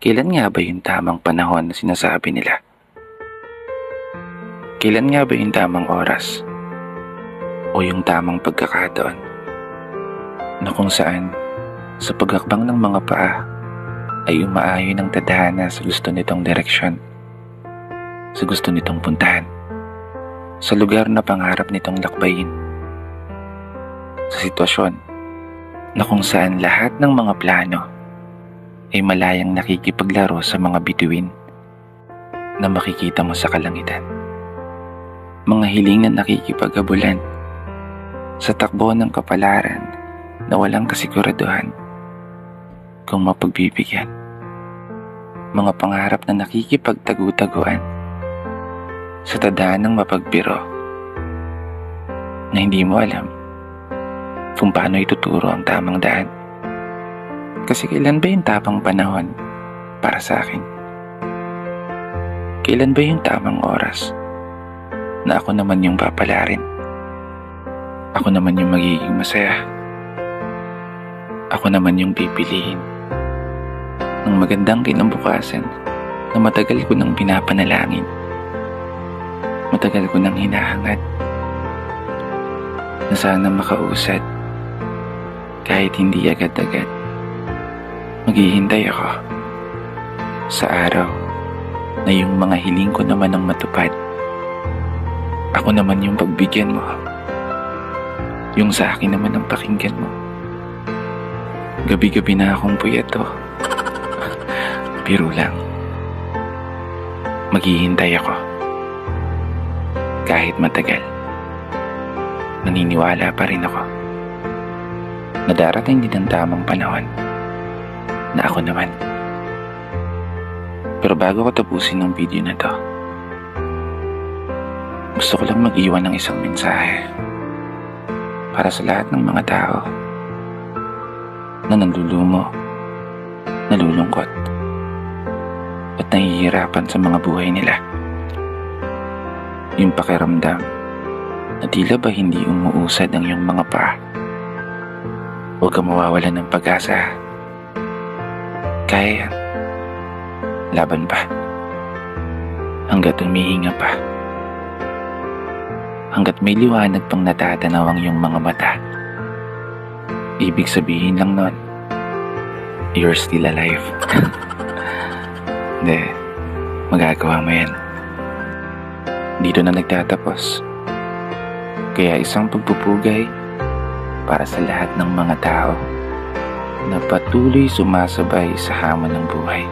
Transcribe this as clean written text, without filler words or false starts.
Kailan nga ba yung tamang panahon na sinasabi nila? Kailan nga ba yung tamang oras? O yung tamang pagkakataon? Na kung saan, sa paghakbang ng mga paa, ay umaayon ng tadhana sa gusto nitong direksyon. Sa gusto nitong puntahan. Sa lugar na pangarap nitong lakbayin. Sa sitwasyon na kung saan lahat ng mga plano ay malayang nakikipaglaro sa mga bituin na makikita mo sa kalangitan. Mga hiling na nakikipag-abulan sa takbo ng kapalaran na walang kasiguraduhan kung mapagbibigyan. Mga pangarap na nakikipagtagu-taguan sa tadhanang mapagbiro na hindi mo alam kung paano ituturo ang tamang daan. Kasi kailan ba yung tamang panahon para sa akin? Kailan ba yung tamang oras na ako naman yung papalarin? Ako naman yung magiging masaya. Ako naman yung pipiliin ng magandang kinabukasan na matagal ko nang pinapanalangin. Matagal ko nang hinahangad na sana makausad kahit hindi agad-agad. Maghihintay ako sa araw na yung mga hiling ko naman ang matupad. Ako naman yung pagbigyan mo. Yung sa akin naman ang pakinggan mo. Gabi-gabi na akong puyato. Biro lang. Maghihintay ako. Kahit matagal. Naniniwala pa rin ako na darating din ang tamang panahon na ako naman. Pero bago ko tapusin ang video na to, gusto ko lang mag-iwan ng isang mensahe para sa lahat ng mga tao na nalulumo, nalulungkot, at nahihirapan sa mga buhay nila. Yung pakiramdam na tila ba hindi umuusad ang iyong mga paa. Huwag ka mawawalan ng pag-asa. Kaya yan. Laban pa. Hanggat humihinga pa. Hanggat may liwanag pang natatanaw ang iyong mga mata. Ibig sabihin lang nun, you're still alive. Hindi. Magagawa mo yan. Dito na nagtatapos. Kaya isang pagpupugay para sa lahat ng mga tao na patuloy sumasabay sa hamon ng buhay.